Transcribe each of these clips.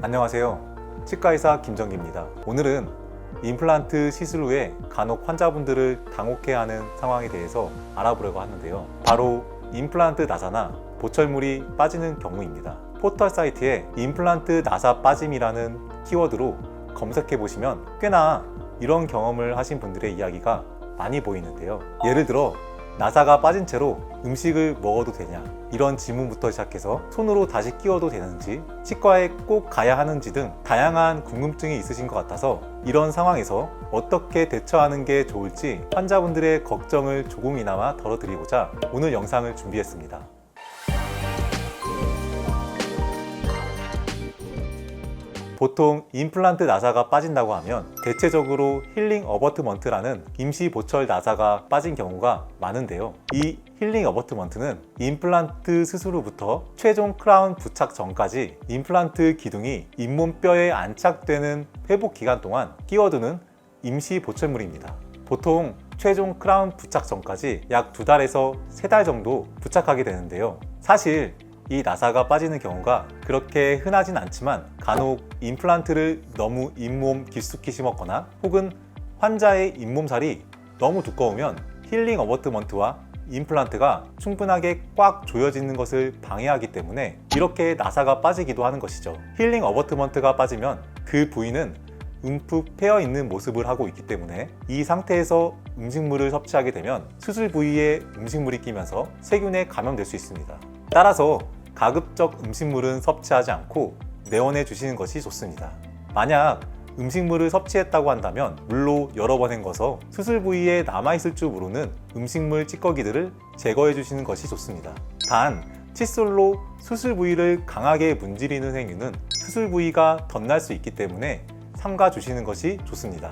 안녕하세요. 치과의사 김정기입니다. 오늘은 임플란트 시술 후에 간혹 환자분들을 당혹해하는 상황에 대해서 알아보려고 하는데요. 바로 임플란트 나사나 보철물이 빠지는 경우입니다. 포털 사이트에 임플란트 나사 빠짐이라는 키워드로 검색해 보시면 꽤나 이런 경험을 하신 분들의 이야기가 많이 보이는데요. 예를 들어 나사가 빠진 채로 음식을 먹어도 되냐, 이런 질문부터 시작해서 손으로 다시 끼워도 되는지, 치과에 꼭 가야 하는지 등 다양한 궁금증이 있으신 것 같아서 이런 상황에서 어떻게 대처하는 게 좋을지 환자분들의 걱정을 조금이나마 덜어드리고자 오늘 영상을 준비했습니다. 보통 임플란트 나사가 빠진다고 하면 대체적으로 힐링 어버트먼트라는 임시 보철 나사가 빠진 경우가 많은데요. 이 힐링 어버트먼트는 임플란트 수술 후부터 최종 크라운 부착 전까지 임플란트 기둥이 잇몸뼈에 안착되는 회복 기간 동안 끼워두는 임시 보철물입니다. 보통 최종 크라운 부착 전까지 약 2달에서 3달 정도 부착하게 되는데요. 사실 이 나사가 빠지는 경우가 그렇게 흔하진 않지만 간혹 임플란트를 너무 잇몸 깊숙이 심었거나 혹은 환자의 잇몸살이 너무 두꺼우면 힐링 어버트먼트와 임플란트가 충분하게 꽉 조여지는 것을 방해하기 때문에 이렇게 나사가 빠지기도 하는 것이죠. 힐링 어버트먼트가 빠지면 그 부위는 움푹 패여 있는 모습을 하고 있기 때문에 이 상태에서 음식물을 섭취하게 되면 수술 부위에 음식물이 끼면서 세균에 감염될 수 있습니다. 따라서 가급적 음식물은 섭취하지 않고 내원해 주시는 것이 좋습니다. 만약 음식물을 섭취했다고 한다면 물로 여러 번 헹궈서 수술 부위에 남아있을 줄 모르는 음식물 찌꺼기들을 제거해 주시는 것이 좋습니다. 단, 칫솔로 수술 부위를 강하게 문지르는 행위는 수술 부위가 덧날 수 있기 때문에 삼가 주시는 것이 좋습니다.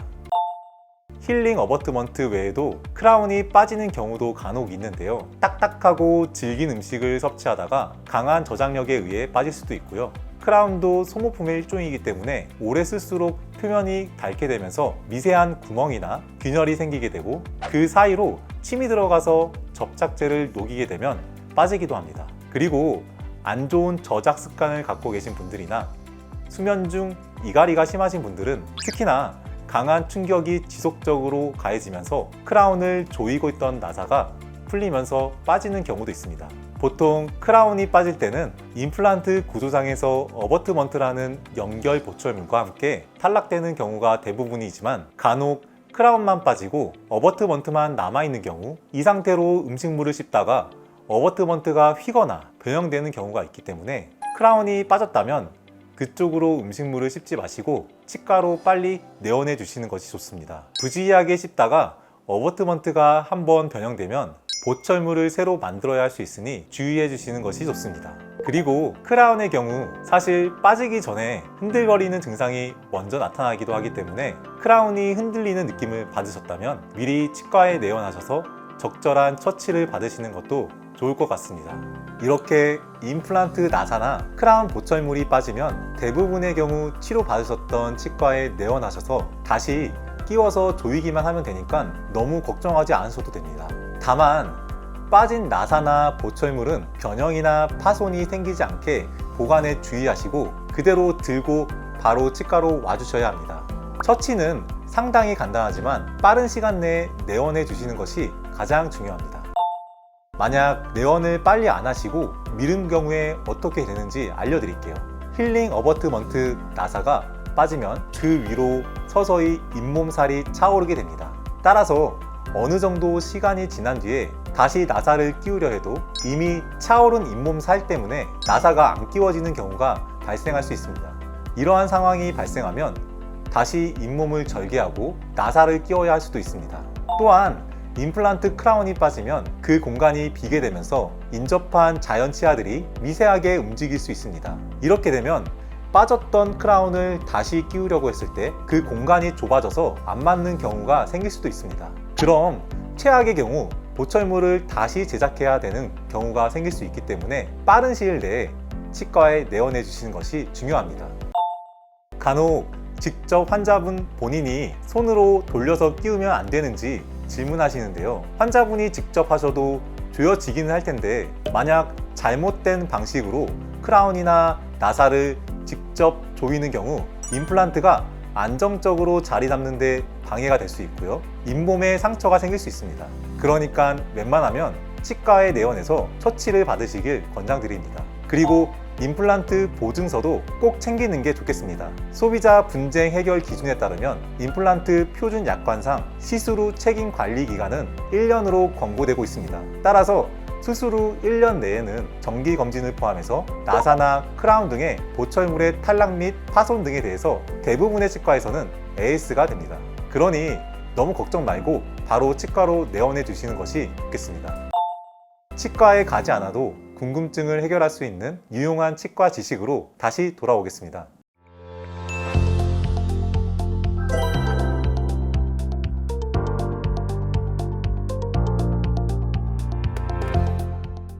힐링 어버트먼트 외에도 크라운이 빠지는 경우도 간혹 있는데요. 딱딱하고 질긴 음식을 섭취하다가 강한 저장력에 의해 빠질 수도 있고요. 크라운도 소모품의 일종이기 때문에 오래 쓸수록 표면이 닳게 되면서 미세한 구멍이나 균열이 생기게 되고 그 사이로 침이 들어가서 접착제를 녹이게 되면 빠지기도 합니다. 그리고 안 좋은 저작 습관을 갖고 계신 분들이나 수면 중 이갈이가 심하신 분들은 특히나 강한 충격이 지속적으로 가해지면서 크라운을 조이고 있던 나사가 풀리면서 빠지는 경우도 있습니다. 보통 크라운이 빠질 때는 임플란트 구조상에서 어버트먼트라는 연결 보철물과 함께 탈락되는 경우가 대부분이지만 간혹 크라운만 빠지고 어버트먼트만 남아있는 경우, 이 상태로 음식물을 씹다가 어버트먼트가 휘거나 변형되는 경우가 있기 때문에 크라운이 빠졌다면 그쪽으로 음식물을 씹지 마시고 치과로 빨리 내원해 주시는 것이 좋습니다. 부지하게 씹다가 어버트먼트가 한번 변형되면 보철물을 새로 만들어야 할 수 있으니 주의해 주시는 것이 좋습니다. 그리고 크라운의 경우 사실 빠지기 전에 흔들거리는 증상이 먼저 나타나기도 하기 때문에 크라운이 흔들리는 느낌을 받으셨다면 미리 치과에 내원하셔서 적절한 처치를 받으시는 것도 좋을 것 같습니다. 이렇게 임플란트 나사나 크라운 보철물이 빠지면 대부분의 경우 치료받으셨던 치과에 내원하셔서 다시 끼워서 조이기만 하면 되니까 너무 걱정하지 않으셔도 됩니다. 다만 빠진 나사나 보철물은 변형이나 파손이 생기지 않게 보관에 주의하시고 그대로 들고 바로 치과로 와주셔야 합니다. 처치는 상당히 간단하지만 빠른 시간 내에 내원해 주시는 것이 가장 중요합니다. 만약 내원을 빨리 안 하시고 미룬 경우에 어떻게 되는지 알려드릴게요. 힐링 어버트먼트 나사가 빠지면 그 위로 서서히 잇몸살이 차오르게 됩니다. 따라서 어느 정도 시간이 지난 뒤에 다시 나사를 끼우려 해도 이미 차오른 잇몸살 때문에 나사가 안 끼워지는 경우가 발생할 수 있습니다. 이러한 상황이 발생하면 다시 잇몸을 절개하고 나사를 끼워야 할 수도 있습니다. 또한 임플란트 크라운이 빠지면 그 공간이 비게 되면서 인접한 자연 치아들이 미세하게 움직일 수 있습니다. 이렇게 되면 빠졌던 크라운을 다시 끼우려고 했을 때 그 공간이 좁아져서 안 맞는 경우가 생길 수도 있습니다. 그럼 최악의 경우 보철물을 다시 제작해야 되는 경우가 생길 수 있기 때문에 빠른 시일 내에 치과에 내원해 주시는 것이 중요합니다. 간혹 직접 환자분 본인이 손으로 돌려서 끼우면 안 되는지 질문하시는데요. 환자분이 직접 하셔도 조여지기는 할 텐데 만약 잘못된 방식으로 크라운이나 나사를 직접 조이는 경우 임플란트가 안정적으로 자리 잡는 데 방해가 될 수 있고요. 잇몸에 상처가 생길 수 있습니다. 그러니까 웬만하면 치과에 내원해서 처치를 받으시길 권장드립니다. 그리고 임플란트 보증서도 꼭 챙기는 게 좋겠습니다. 소비자 분쟁 해결 기준에 따르면 임플란트 표준 약관상 시술 후 책임 관리 기간은 1년으로 권고되고 있습니다. 따라서 수술 후 1년 내에는 정기 검진을 포함해서 나사나 크라운 등의 보철물의 탈락 및 파손 등에 대해서 대부분의 치과에서는 AS가 됩니다. 그러니 너무 걱정 말고 바로 치과로 내원해 주시는 것이 좋겠습니다. 치과에 가지 않아도 궁금증을 해결할 수 있는 유용한 치과 지식으로 다시 돌아오겠습니다.